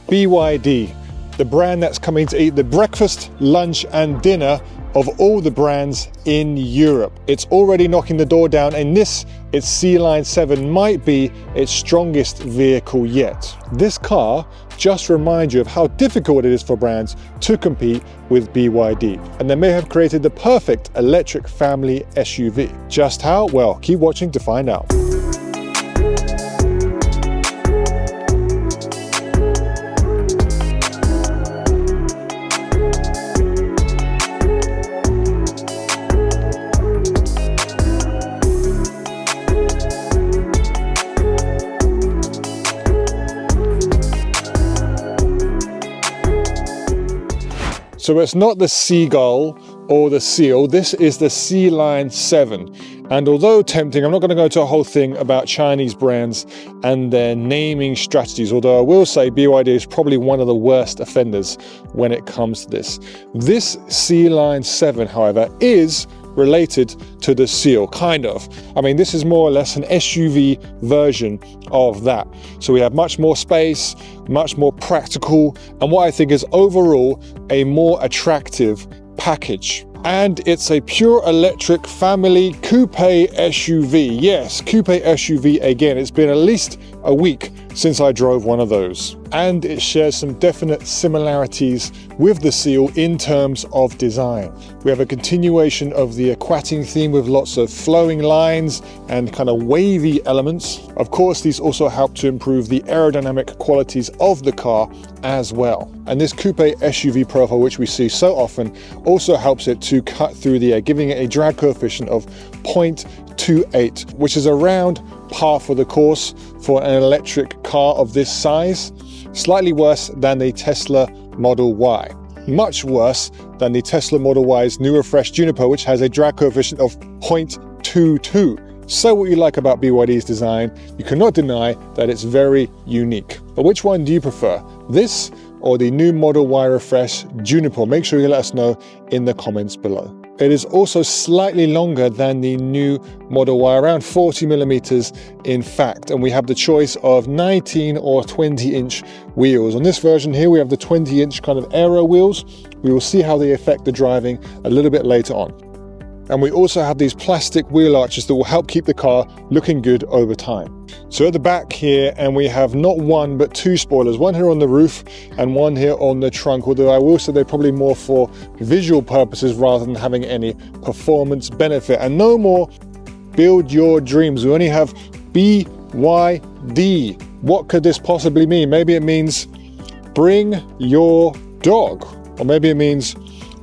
BYD, the brand that's coming to eat the breakfast, lunch and dinner of all the brands in Europe. It's already knocking the door down, and this, its Sealion 7, might be its strongest vehicle yet. This car just reminds you of how difficult it is for brands to compete with BYD, and they may have created the perfect electric family SUV. Just how? Well, keep watching to find out. So it's not the Seagull or the Seal, this is the Sealion 7. And although tempting, I'm not going to go into a whole thing about Chinese brands and their naming strategies, although I will say BYD is probably one of the worst offenders when it comes to this. This Sealion 7, however, is related to the Seal, kind of. I mean, this is more or less an SUV version of that. So we have much more space, much more practical, and what I think is overall a more attractive package. And it's a pure electric family coupe SUV. Yes, coupe SUV again. It's been at least a week since I drove one of those. And it shares some definite similarities with the Seal in terms of design. We have a continuation of the aquatic theme with lots of flowing lines and kind of wavy elements. Of course, these also help to improve the aerodynamic qualities of the car as well. And this coupe SUV profile, which we see so often, also helps it to cut through the air, giving it a drag coefficient of 0.28, which is around par for the course for an electric car of this size. Slightly worse than the Tesla Model Y. Much worse than the Tesla Model Y's new refreshed Juniper, which has a drag coefficient of 0.22. So what you like about BYD's design, you cannot deny that it's very unique. But which one do you prefer? This or the new Model Y refreshed Juniper? Make sure you let us know in the comments below. It is also slightly longer than the new Model Y, around 40 millimeters in fact, and we have the choice of 19 or 20-inch wheels. On this version here, we have the 20-inch kind of aero wheels. We will see how they affect the driving a little bit later on. And we also have these plastic wheel arches that will help keep the car looking good over time. So at the back here, and we have not one but two spoilers, one here on the roof and one here on the trunk, although I will say they're probably more for visual purposes rather than having any performance benefit. And no more build your dreams. We only have BYD. What could this possibly mean? Maybe it means bring your dog, or maybe it means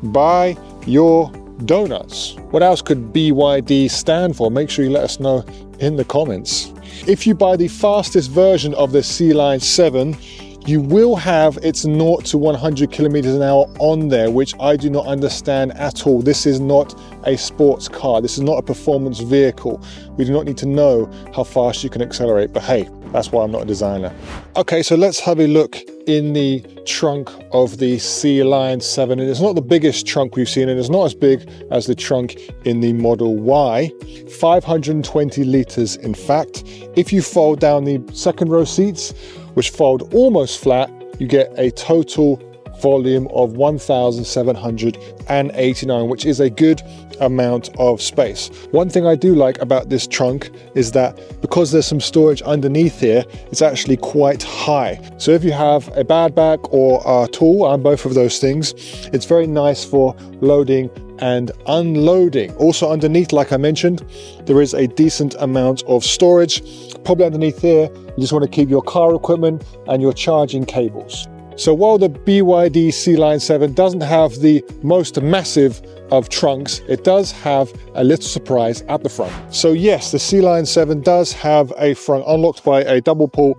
buy your donuts. What else could BYD stand for? Make sure you let us know in the comments. If you buy the fastest version of the Sealion 7, you will have its 0 to 100 kilometers an hour on there, which I do not understand at all. This is not a sports car. This is not a performance vehicle. We do not need to know how fast you can accelerate, but hey, that's why I'm not a designer. Okay, so let's have a look in the trunk of the Sealion 7. And it's not the biggest trunk we've seen, and it's not as big as the trunk in the Model Y. 520 liters, in fact. If you fold down the second row seats, which fold almost flat, you get a total volume of 1,789, which is a good amount of space. One thing I do like about this trunk is that because there's some storage underneath here, it's actually quite high. So if you have a bag bag or a tool, and both of those things, it's very nice for loading and unloading. Also underneath, like I mentioned, there is a decent amount of storage. Probably underneath here, you just want to keep your car equipment and your charging cables. So while the BYD Sealion 7 doesn't have the most massive of trunks, it does have a little surprise at the front. So yes, the Sealion 7 does have a front unlocked by a double pull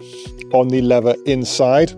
on the lever inside.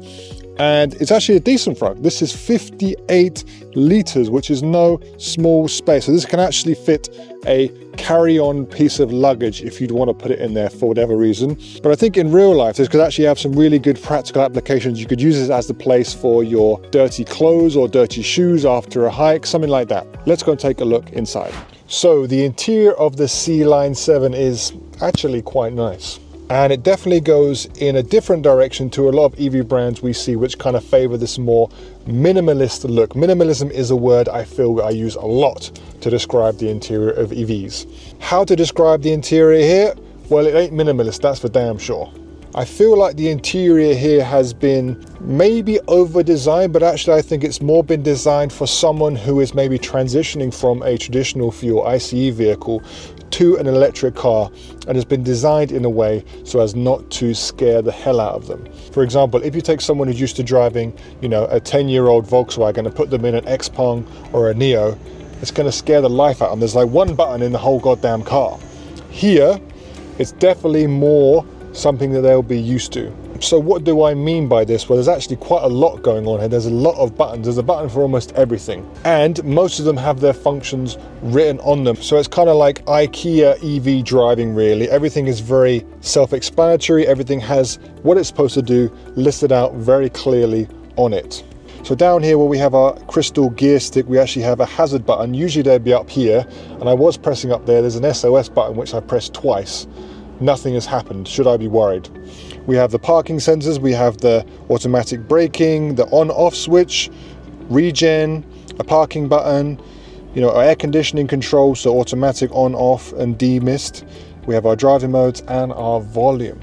And it's actually a decent front. This is 58 liters, which is no small space. So this can actually fit a carry-on piece of luggage if you'd want to put it in there for whatever reason. But I think in real life, this could actually have some really good practical applications. You could use it as the place for your dirty clothes or dirty shoes after a hike, something like that. Let's go and take a look inside. So the interior of the Sealion 7 is actually quite nice. And it definitely goes in a different direction to a lot of EV brands we see, which kind of favor this more minimalist look. Minimalism is a word I feel I use a lot to describe the interior of EVs. How to describe the interior here? Well, it ain't minimalist, that's for damn sure. I feel like the interior here has been maybe over-designed, but actually I think it's more been designed for someone who is maybe transitioning from a traditional fuel ICE vehicle to an electric car, and has been designed in a way so as not to scare the hell out of them. For example, if you take someone who's used to driving, you know, a 10-year-old Volkswagen and put them in an Xpeng or a Neo, it's going to scare the life out of them. There's like one button in the whole goddamn car. Here, it's definitely more something that they'll be used to. So what do I mean by this? Well, there's actually quite a lot going on here. There's a lot of buttons. There's a button for almost everything. And most of them have their functions written on them. So it's kind of like IKEA EV driving, really. Everything is very self-explanatory. Everything has what it's supposed to do listed out very clearly on it. So down here where we have our crystal gear stick, we actually have a hazard button. Usually they'd be up here. And I was pressing up there. There's an SOS button, which I pressed twice. Nothing has happened. Should I be worried? We have the parking sensors, we have the automatic braking, the on-off switch, regen, a parking button, you know, our air conditioning control, so automatic on-off and demist. We have our driving modes and our volume.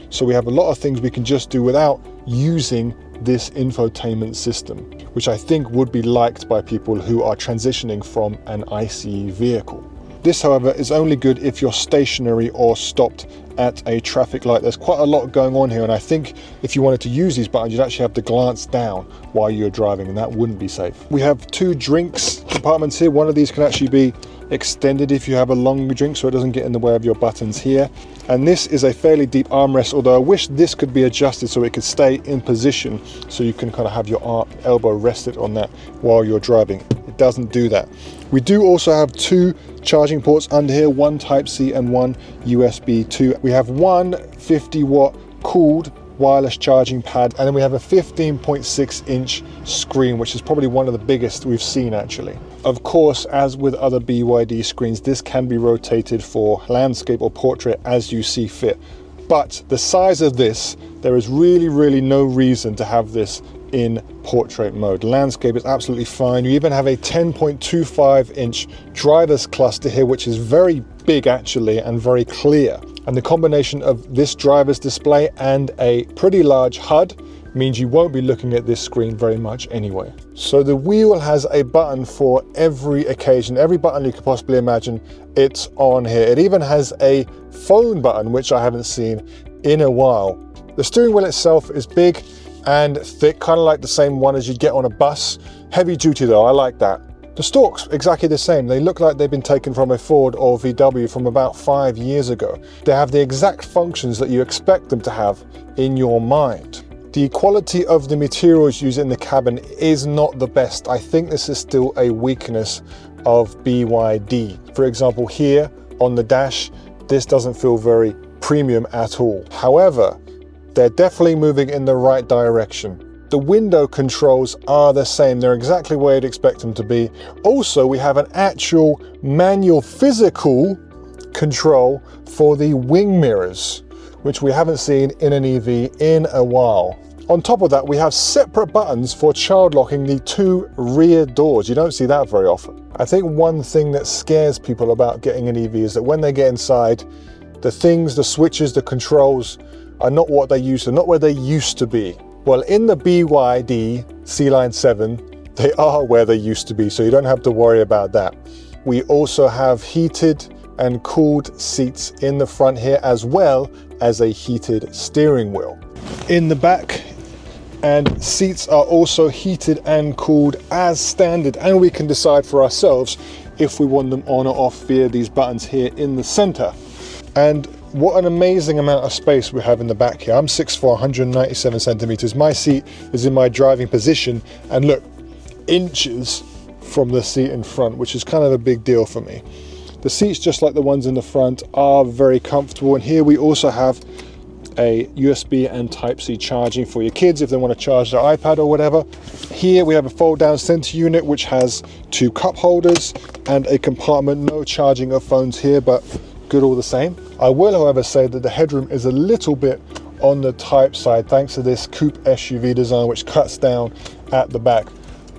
So we have a lot of things we can just do without using this infotainment system, which I think would be liked by people who are transitioning from an ICE vehicle. This, however, is only good if you're stationary or stopped at a traffic light. There's quite a lot going on here, and I think if you wanted to use these buttons, you'd actually have to glance down while you're driving, and that wouldn't be safe. We have two drinks compartments here. One of these can actually be extended if you have a long drink, so it doesn't get in the way of your buttons here. And this is a fairly deep armrest, although I wish this could be adjusted so it could stay in position, so you can kind of have your elbow rested on that while you're driving. It doesn't do that. We do also have two charging ports under here, one Type-C and one USB 2. We have one 50-watt cooled wireless charging pad, and then we have a 15.6-inch screen, which is probably one of the biggest we've seen actually. Of course, as with other BYD screens, this can be rotated for landscape or portrait as you see fit. But the size of this, there is really no reason to have this in portrait mode. Landscape is absolutely fine. You even have a 10.25-inch driver's cluster here, which is very big actually and very clear. And the combination of this driver's display and a pretty large HUD means you won't be looking at this screen very much anyway. So the wheel has a button for every occasion, every button you could possibly imagine, it's on here. It even has a phone button, which I haven't seen in a while. The steering wheel itself is big and thick, kind of like the same one as you'd get on a bus. Heavy duty though, I like that. The stalks, exactly the same. They look like they've been taken from a Ford or VW from about 5 years ago. They have the exact functions that you expect them to have in your mind. The quality of the materials used in the cabin is not the best. I think this is still a weakness of BYD. For example, here on the dash, this doesn't feel very premium at all. However, they're definitely moving in the right direction. The window controls are the same. They're exactly where you'd expect them to be. Also, we have an actual manual physical control for the wing mirrors, which we haven't seen in an EV in a while. On top of that, we have separate buttons for child locking the two rear doors. You don't see that very often. I think one thing that scares people about getting an EV is that when they get inside, the things, the switches, the controls are not what they used to, not where they used to be. Well, in the BYD Sealion 7, they are where they used to be, so you don't have to worry about that. We also have heated and cooled seats in the front here, as well as a heated steering wheel. In the back, and seats are also heated and cooled as standard, and we can decide for ourselves if we want them on or off via these buttons here in the center. And what an amazing amount of space we have in the back here. I'm 6'4", 197 centimeters. My seat is in my driving position, and look, inches from the seat in front, which is kind of a big deal for me. The seats, just like the ones in the front, are very comfortable, and here we also have a USB and Type-C charging for your kids if they want to charge their iPad or whatever. Here we have a fold-down center unit which has two cup holders and a compartment. No charging of phones here, but good all the same. I will, however, say that the headroom is a little bit on the tight side thanks to this coupe SUV design, which cuts down at the back.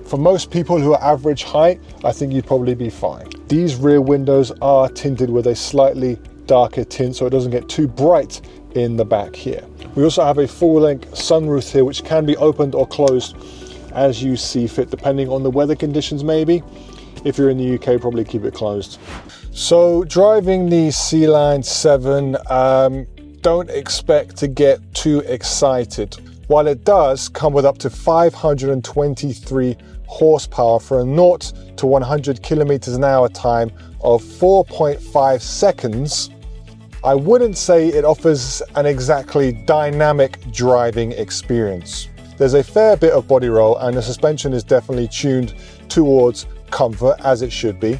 For most people who are average height, I think you'd probably be fine. These rear windows are tinted with a slightly darker tint so it doesn't get too bright in the back here. We also have a full-length sunroof here, which can be opened or closed as you see fit, depending on the weather conditions maybe. If you're in the UK, probably keep it closed. So driving the Sealion 7, don't expect to get too excited. While it does come with up to 523 horsepower for a 0 to 100 kilometers an hour time of 4.5 seconds, I wouldn't say it offers an exactly dynamic driving experience. There's a fair bit of body roll and the suspension is definitely tuned towards comfort, as it should be.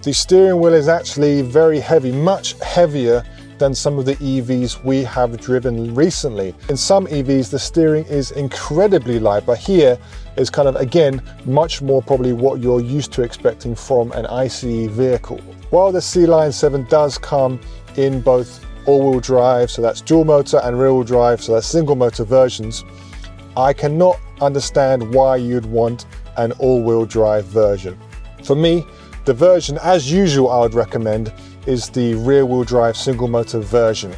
The steering wheel is actually very heavy, much heavier than some of the EVs we have driven recently. In some EVs, the steering is incredibly light, but here is kind of, again, much more probably what you're used to expecting from an ICE vehicle. While the Sealion 7 does come in both all-wheel drive, so that's dual motor, and rear-wheel drive, so that's single motor versions, I cannot understand why you'd want an all-wheel drive version. For me, the version, as usual, I would recommend is the rear-wheel drive single motor version,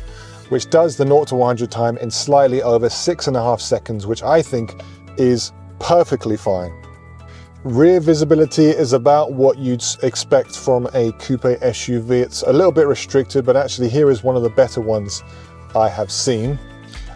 which does the 0 to 100 time in slightly over 6.5 seconds, which I think is perfectly fine. Rear visibility is about what you'd expect from a coupe SUV. It's a little bit restricted, but actually here is one of the better ones I have seen.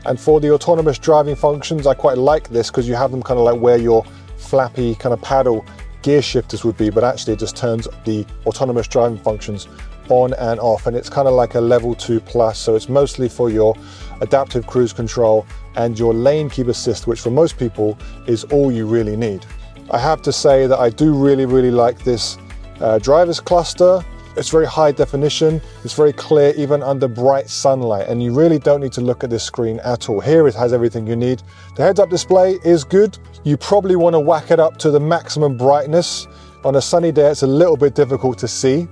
And for the autonomous driving functions, I quite like this because you have them kind of like where your flappy kind of paddle gear shifters would be, but actually it just turns the autonomous driving functions on and off, and it's kind of like a level 2+, so it's mostly for your adaptive cruise control and your lane keep assist, which for most people is all you really need. I have to say that I do really like this driver's cluster. It's very high definition, it's very clear even under bright sunlight, and you really don't need to look at this screen at all. Here it has everything you need. The heads-up display is good. You probably want to whack it up to the maximum brightness. On a sunny day it's a little bit difficult to see,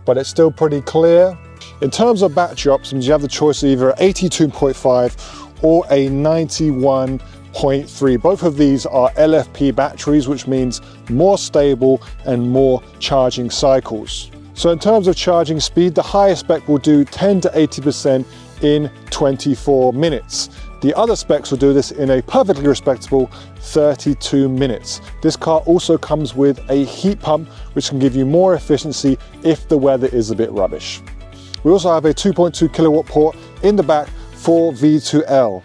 but it's still pretty clear. In terms of battery options, you have the choice of either an 82.5 or a 91.3. Both of these are LFP batteries, which means more stable and more charging cycles. So in terms of charging speed, the highest spec will do 10 to 80% in 24 minutes. The other specs will do this in a perfectly respectable 32 minutes. This car also comes with a heat pump, which can give you more efficiency if the weather is a bit rubbish. We also have a 2.2 kilowatt port in the back for V2L.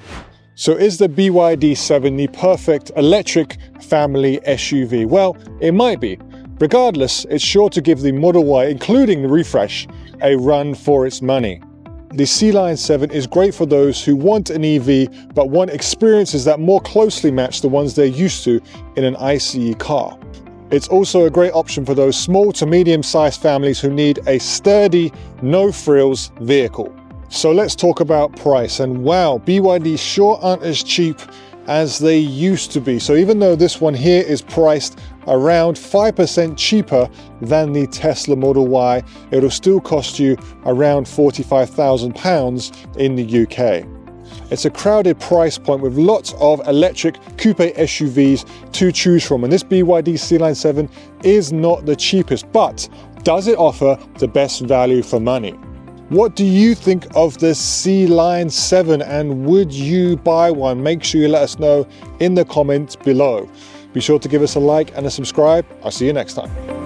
So is the BYD 7 the perfect electric family SUV? Well, it might be. Regardless, it's sure to give the Model Y, including the refresh, a run for its money. The Sealion 7 is great for those who want an EV but want experiences that more closely match the ones they're used to in an ICE car. It's also a great option for those small to medium-sized families who need a sturdy, no-frills vehicle. So let's talk about price, and wow, BYD sure aren't as cheap as they used to be. So even though this one here is priced around 5% cheaper than the Tesla Model Y, it'll still cost you around £45,000 in the UK. It's a crowded price point with lots of electric coupe SUVs to choose from, and this BYD Sealion 7 is not the cheapest, but does it offer the best value for money? What do you think of the Sealion 7, and would you buy one? Make sure you let us know in the comments below. Be sure to give us a like and a subscribe. I'll see you next time.